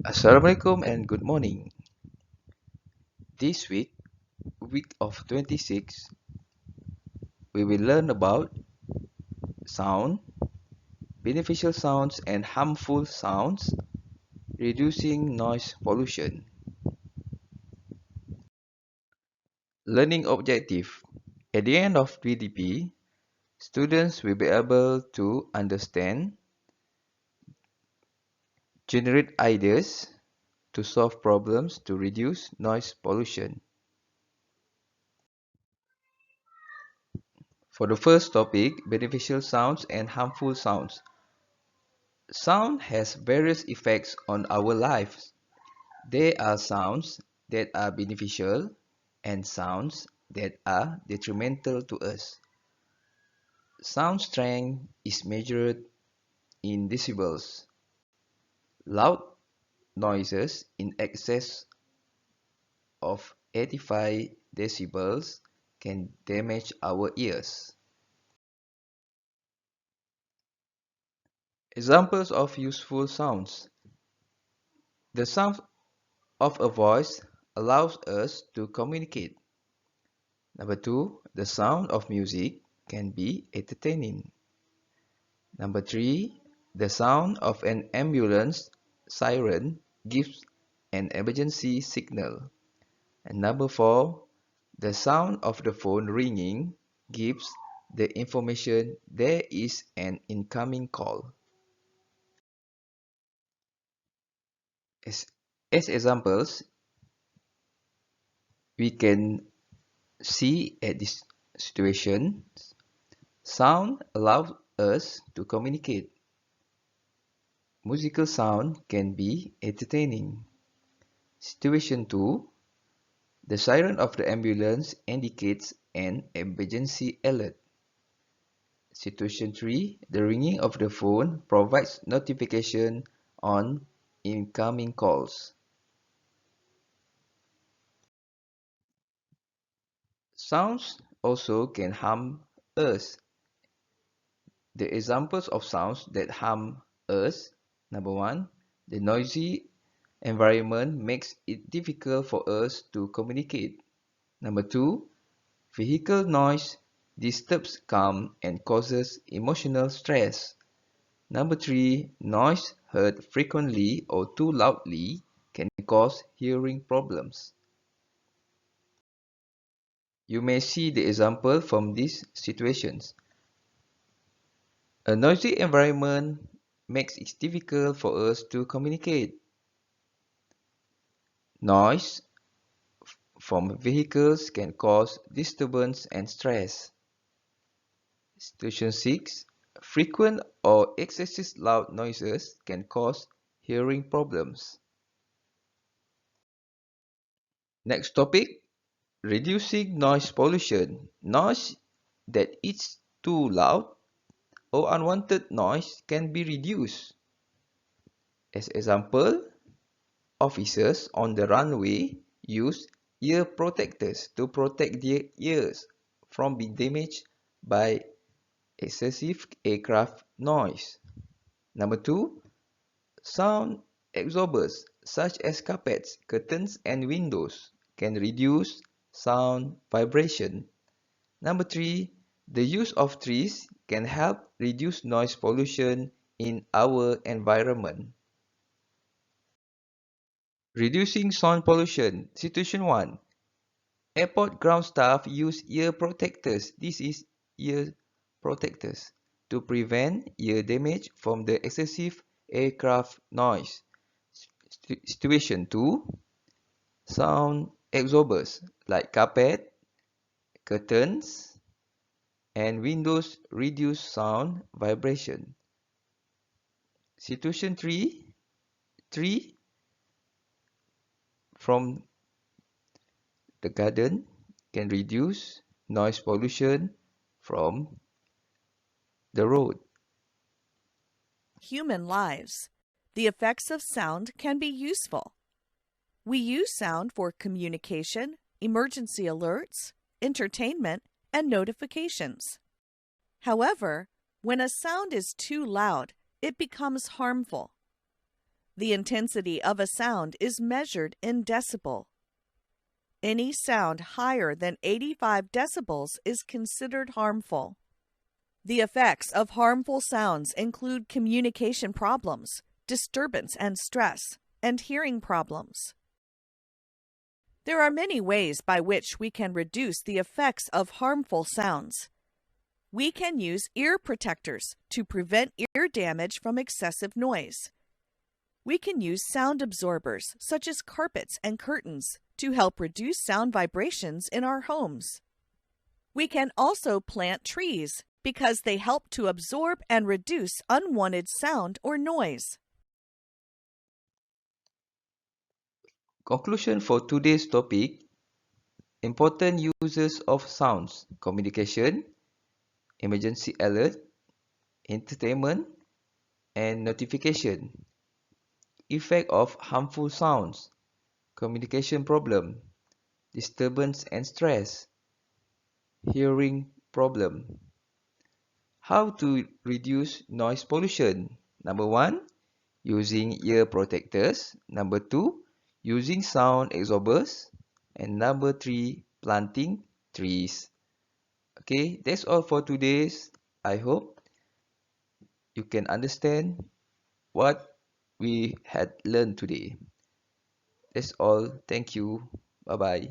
Assalamualaikum and good morning. This week of 26, we will learn about sound, beneficial sounds and harmful sounds, reducing noise pollution. Learning objective. At the end of PDP, students will be able to understand, generate ideas to solve problems to reduce noise pollution. For the first topic, beneficial sounds and harmful sounds. Sound has various effects on our lives. There are sounds that are beneficial and sounds that are detrimental to us. Sound strength is measured in decibels. Loud noises in excess of 85 decibels can damage our ears. Examples of useful sounds. The sound of a voice allows us to communicate. Number 2, the sound of music can be entertaining. Number 3, the sound of an ambulance siren gives an emergency signal. And number 4, the sound of the phone ringing gives the information there is an incoming call. As, as examples, we can see at this situation, sound allows us to communicate. Musical sound can be entertaining. Situation 2. The siren of the ambulance indicates an emergency alert. Situation 3. The ringing of the phone provides notification on incoming calls. Sounds also can harm us. The examples of sounds that harm us. Number 1. The noisy environment makes it difficult for us to communicate. Number 2. Vehicle noise disturbs calm and causes emotional stress. Number 3. Noise heard frequently or too loudly can cause hearing problems. You may see the example from these situations. A noisy environment makes it difficult for us to communicate. Noise from vehicles can cause disturbance and stress. Situation 6. Frequent or excessive loud noises can cause hearing problems. Next topic, reducing noise pollution. Noise that is too loud or unwanted noise can be reduced. As example, officers on the runway use ear protectors to protect their ears from being damaged by excessive aircraft noise. Number 2, sound absorbers such as carpets, curtains, and windows can reduce sound vibration. Number 3, the use of trees can help reduce noise pollution in our environment. Reducing sound pollution. Situation 1. Airport ground staff use ear protectors. This is ear protectors to prevent ear damage from the excessive aircraft noise. Situation 2. Sound absorbers like carpet, curtains, and windows reduce sound vibration. Situation 3. Tree from the garden can reduce noise pollution from the road. Human lives. The effects of sound can be useful. We use sound for communication, emergency alerts, entertainment, and notifications. However, when a sound is too loud, it becomes harmful. The intensity of a sound is measured in decibel. Any sound higher than 85 decibels is considered harmful. The effects of harmful sounds include communication problems, disturbance and stress, and hearing problems. There are many ways by which we can reduce the effects of harmful sounds. We can use ear protectors to prevent ear damage from excessive noise. We can use sound absorbers, such as carpets and curtains, to help reduce sound vibrations in our homes. We can also plant trees because they help to absorb and reduce unwanted sound or noise. Conclusion for today's topic: important uses of sounds: communication, emergency alert, entertainment, and notification. Effect of harmful sounds: communication problem, disturbance and stress, hearing problem. How to reduce noise pollution? Number 1, using ear protectors. Number 2, using sound absorbers. And number 3, planting trees. Okay, that's all for today's. I hope you can understand what we had learned today. That's all. Thank you. Bye bye.